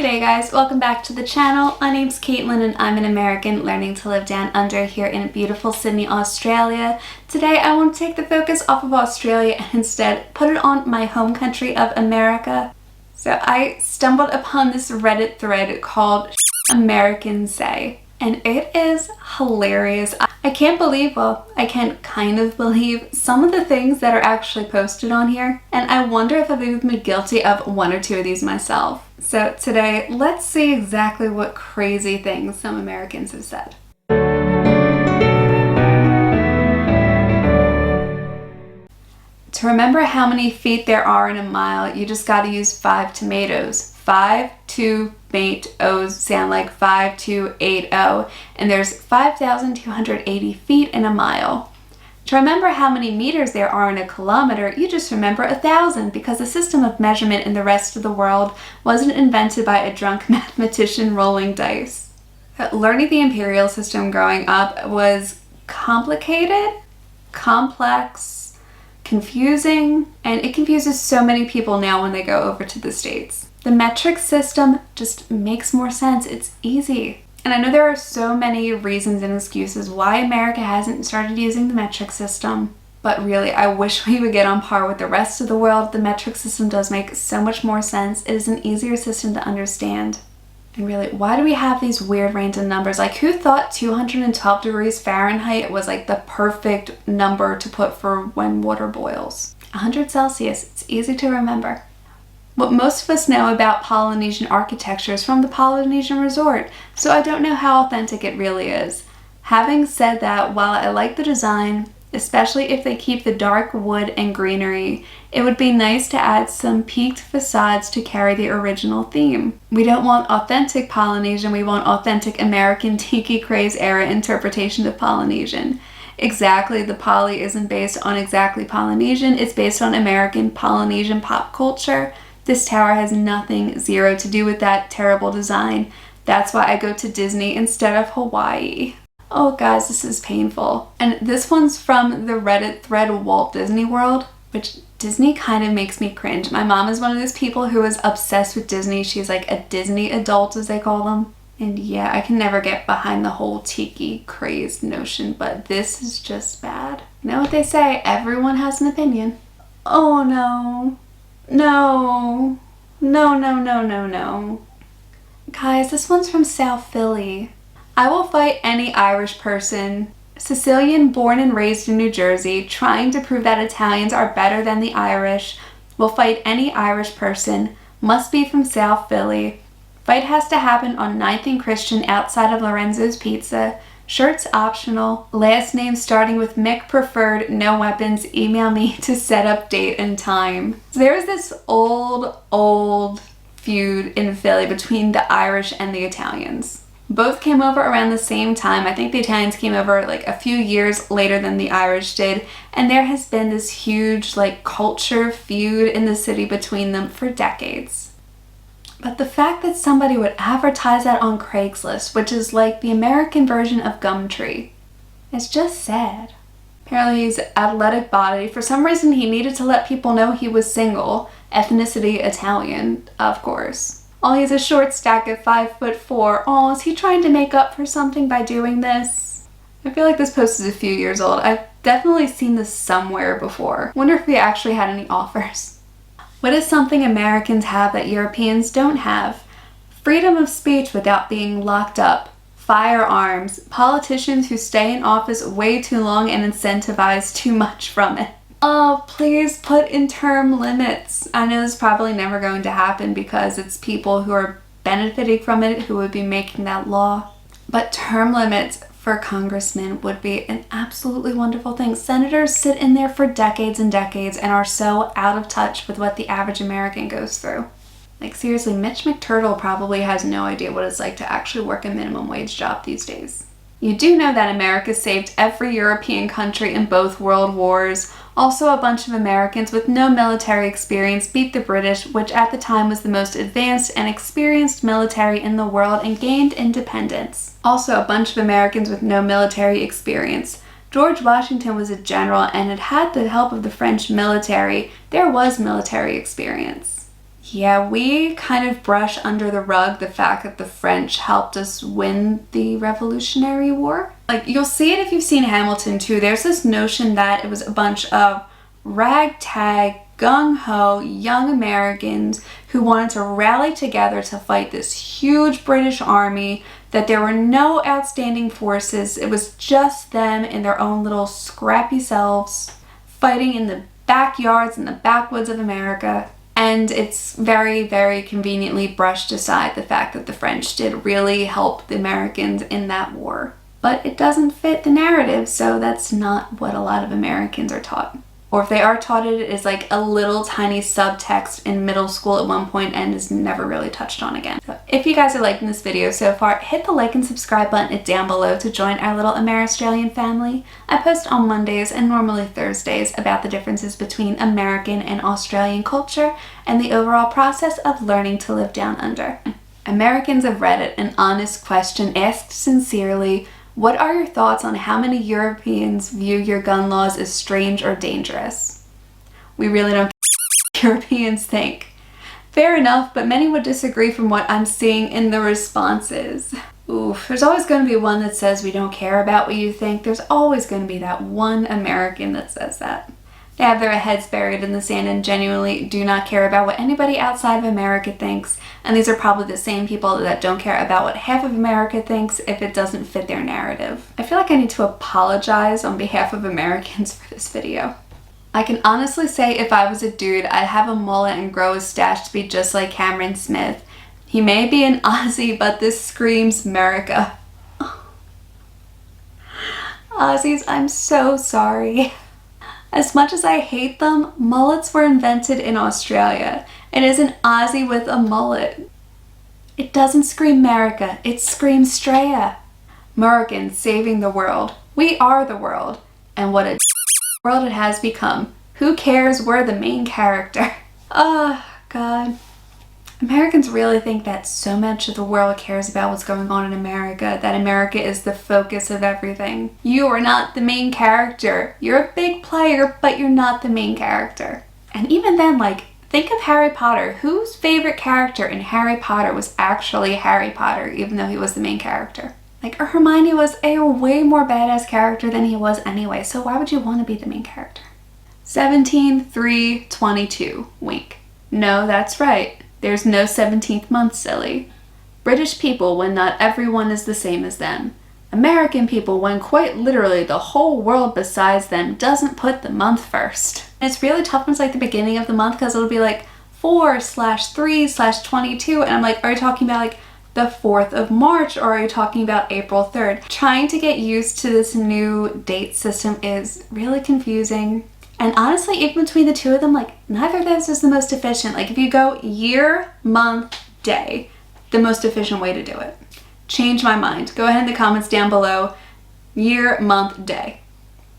G'day guys, welcome back to the channel. My name's Kaitlyn and I'm an American learning to live down under here in beautiful Sydney, Australia. Today I want to take the focus off of Australia and instead put it on my home country of America. So I stumbled upon this Reddit thread called tAmericanSay and it is hilarious. I can't believe, well, I can kind of believe some of the things that are actually posted on here, and I wonder if I've even been guilty of one or two of these myself. So today, let's see exactly what crazy things some Americans have said. To remember how many feet there are in a mile, you just gotta use 5 tomatoes. 5 tomatoes sound like 5280, and there's 5,280 feet in a mile. To remember how many meters there are in a kilometer, you just remember 1,000 because the system of measurement in the rest of the world wasn't invented by a drunk mathematician rolling dice. Learning the imperial system growing up was complicated, complex, confusing, and it confuses so many people now when they go over to the States. The metric system just makes more sense. It's easy. And I know there are so many reasons and excuses why America hasn't started using the metric system, but really, I wish we would get on par with the rest of the world. The metric system does make so much more sense. It is an easier system to understand. And really, why do we have these weird random numbers? Like, who thought 212 degrees Fahrenheit was like the perfect number to put for when water boils? 100 Celsius, it's easy to remember. What most of us know about Polynesian architecture is from the Polynesian resort, so I don't know how authentic it really is. Having said that, while I like the design, especially if they keep the dark wood and greenery, it would be nice to add some peaked facades to carry the original theme. We don't want authentic Polynesian, we want authentic American tiki craze era interpretation of Polynesian. Exactly, the Poly isn't based on exactly Polynesian, it's based on American Polynesian pop culture. This tower has nothing, zero to do with that terrible design. That's why I go to Disney instead of Hawaii. Oh guys, this is painful. And this one's from the Reddit thread Walt Disney World, which Disney kind of makes me cringe. My mom is one of those people who is obsessed with Disney. She's like a Disney adult, as they call them. And yeah, I can never get behind the whole tiki craze notion, but this is just bad. You know what they say, everyone has an opinion. Oh no. No. No, no, no, no, no. Guys, this one's from South Philly. I will fight any Irish person, Sicilian born and raised in New Jersey, trying to prove that Italians are better than the Irish. Will fight any Irish person, must be from South Philly. Fight has to happen on 9th and Christian outside of Lorenzo's Pizza. Shirts optional. Last name starting with Mick preferred. No weapons. Email me to set up date and time. So there's this old feud in Philly between the Irish and the Italians. Both came over around the same time. I think the Italians came over like a few years later than the Irish did. And there has been this huge like culture feud in the city between them for decades. But the fact that somebody would advertise that on Craigslist, which is like the American version of Gumtree, is just sad. Apparently he's athletic body. For some reason he needed to let people know he was single. Ethnicity Italian, of course. Oh, he's a short stack at 5'4". Oh, is he trying to make up for something by doing this? I feel like this post is a few years old. I've definitely seen this somewhere before. Wonder if we actually had any offers. What is something Americans have that Europeans don't have? Freedom of speech without being locked up. Firearms. Politicians who stay in office way too long and incentivize too much from it. Oh, please put in term limits. I know this is probably never going to happen because it's people who are benefiting from it who would be making that law. But term limits for congressmen would be an absolutely wonderful thing. Senators sit in there for decades and decades and are so out of touch with what the average American goes through. Like seriously, Mitch McTurtle probably has no idea what it's like to actually work a minimum wage job these days. You do know that America saved every European country in both world wars. Also, a bunch of Americans with no military experience beat the British, which at the time was the most advanced and experienced military in the world, and gained independence. Also, a bunch of Americans with no military experience. George Washington was a general and had had the help of the French military. There was military experience. Yeah, we kind of brush under the rug the fact that the French helped us win the Revolutionary War. Like, you'll see it if you've seen Hamilton too. There's this notion that it was a bunch of ragtag, gung-ho young Americans who wanted to rally together to fight this huge British army, that there were no outstanding forces. It was just them in their own little scrappy selves fighting in the backyards and the backwoods of America. And it's very, very conveniently brushed aside the fact that the French did really help the Americans in that war. But it doesn't fit the narrative, so that's not what a lot of Americans are taught. Or if they are taught it, it is like a little tiny subtext in middle school at one point and is never really touched on again. So if you guys are liking this video so far, hit the like and subscribe button down below to join our little Amer-Australian family. I post on Mondays and normally Thursdays about the differences between American and Australian culture and the overall process of learning to live down under. Americans of Reddit, an honest question asked sincerely: what are your thoughts on how many Europeans view your gun laws as strange or dangerous? We really don't care what Europeans think. Fair enough, but many would disagree from what I'm seeing in the responses. Oof, there's always going to be one that says we don't care about what you think. There's always going to be that one American that says that. They have their heads buried in the sand and genuinely do not care about what anybody outside of America thinks. And these are probably the same people that don't care about what half of America thinks if it doesn't fit their narrative. I feel like I need to apologize on behalf of Americans for this video. I can honestly say if I was a dude, I'd have a mullet and grow a stash to be just like Cameron Smith. He may be an Aussie, but this screams America. Aussies, I'm so sorry. As much as I hate them, mullets were invented in Australia. It is an Aussie with a mullet. It doesn't scream America, it screams Straya. Americans saving the world. We are the world. And what a world it has become. Who cares? We're the main character. Oh, God. Americans really think that so much of the world cares about what's going on in America, that America is the focus of everything. You are not the main character. You're a big player, but you're not the main character. And even then, like, think of Harry Potter. Whose favorite character in Harry Potter was actually Harry Potter, even though he was the main character? Like, Hermione was a way more badass character than he was anyway, so why would you want to be the main character? 17/3/22. Wink. No, that's right. There's no 17th month, silly. British people when not everyone is the same as them. American people when quite literally the whole world besides them doesn't put the month first. And it's really tough when it's like the beginning of the month because it'll be like 4/3/22 and I'm like, are you talking about like the 4th of March or are you talking about April 3rd? Trying to get used to this new date system is really confusing. And honestly, even between the two of them, like, neither of those is the most efficient. Like, if you go year, month, day, the most efficient way to do it. Change my mind. Go ahead in the comments down below. Year, month, day.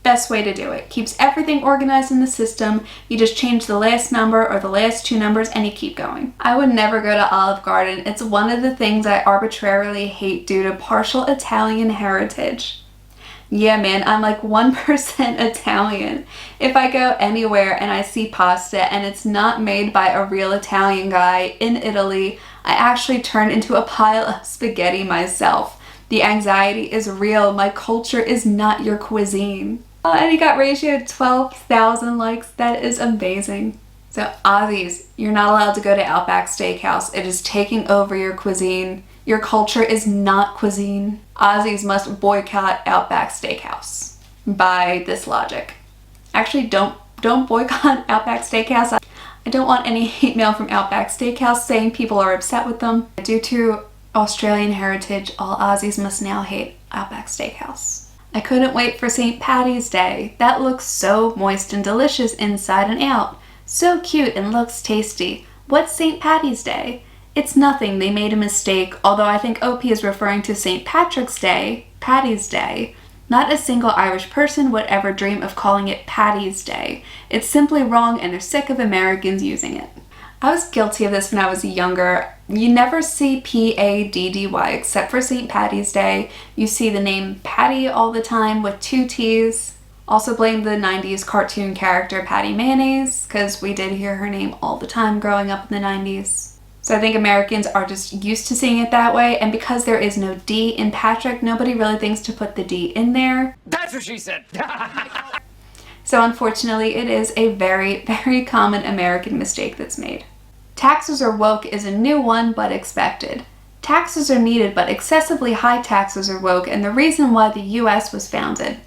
Best way to do it. Keeps everything organized in the system. You just change the last number or the last two numbers and you keep going. I would never go to Olive Garden. It's one of the things I arbitrarily hate due to partial Italian heritage. Yeah, man, I'm like 1% Italian. If I go anywhere and I see pasta and it's not made by a real Italian guy in Italy, I actually turn into a pile of spaghetti myself. The anxiety is real. My culture is not your cuisine. And he got ratioed 12,000 likes. That is amazing. So Aussies, you're not allowed to go to Outback Steakhouse. It is taking over your cuisine. Your culture is not cuisine. Aussies must boycott Outback Steakhouse by this logic. Actually, don't boycott Outback Steakhouse. I don't want any hate mail from Outback Steakhouse saying people are upset with them. Due to Australian heritage, all Aussies must now hate Outback Steakhouse. I couldn't wait for St. Paddy's Day. That looks so moist and delicious inside and out. So cute and looks tasty. What's St. Paddy's Day? It's nothing, they made a mistake, although I think OP is referring to St. Patrick's Day, Paddy's Day. Not a single Irish person would ever dream of calling it Paddy's Day. It's simply wrong and they're sick of Americans using it. I was guilty of this when I was younger. You never see P-A-D-D-Y except for St. Paddy's Day. You see the name Patty all the time with 2 T's. Also blame the 90s cartoon character Patty Mayonnaise, because we did hear her name all the time growing up in the 90s. So I think Americans are just used to seeing it that way, and because there is no D in Patrick, nobody really thinks to put the D in there. That's what she said! So unfortunately, it is a very, very common American mistake that's made. Taxes are woke is a new one, but expected. Taxes are needed, but excessively high taxes are woke, and the reason why the US was founded.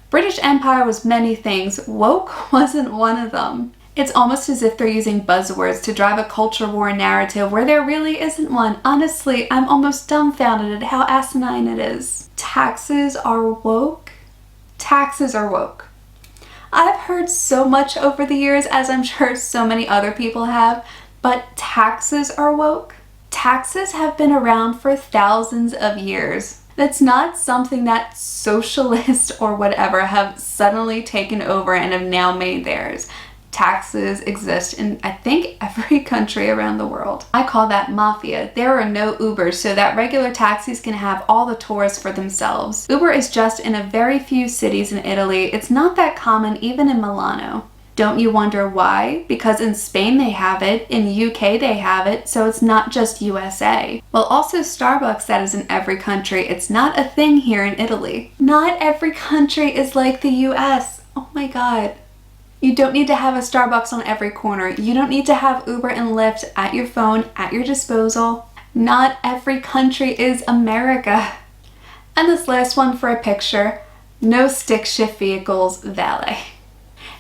British Empire was many things, woke wasn't one of them. It's almost as if they're using buzzwords to drive a culture war narrative where there really isn't one. Honestly, I'm almost dumbfounded at how asinine it is. Taxes are woke? Taxes are woke. I've heard so much over the years, as I'm sure so many other people have, but taxes are woke? Taxes have been around for thousands of years. That's not something that socialists or whatever have suddenly taken over and have now made theirs. Taxes exist in, I think, every country around the world. I call that mafia. There are no Ubers, so that regular taxis can have all the tourists for themselves. Uber is just in a very few cities in Italy. It's not that common even in Milano. Don't you wonder why? Because in Spain they have it, in UK they have it, so it's not just USA. Well, also Starbucks, that is in every country. It's not a thing here in Italy. Not every country is like the US. Oh my god. You don't need to have a Starbucks on every corner. You don't need to have Uber and Lyft at your phone, at your disposal. Not every country is America. And this last one for a picture, no stick shift vehicles valet.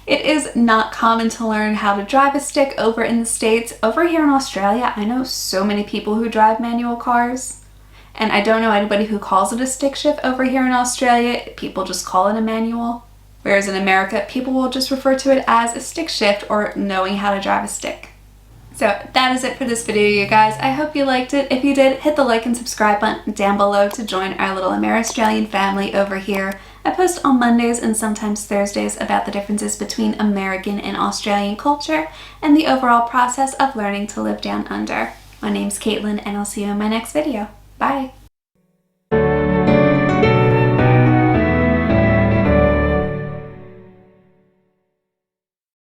It is not common to learn how to drive a stick over in the States. Over here in Australia, I know so many people who drive manual cars. And I don't know anybody who calls it a stick shift over here in Australia. People just call it a manual. Whereas in America, people will just refer to it as a stick shift or knowing how to drive a stick. So that is it for this video, you guys. I hope you liked it. If you did, hit the like and subscribe button down below to join our little Amer-Australian family over here. I post on Mondays and sometimes Thursdays about the differences between American and Australian culture and the overall process of learning to live down under. My name's Kaitlyn, and I'll see you in my next video. Bye!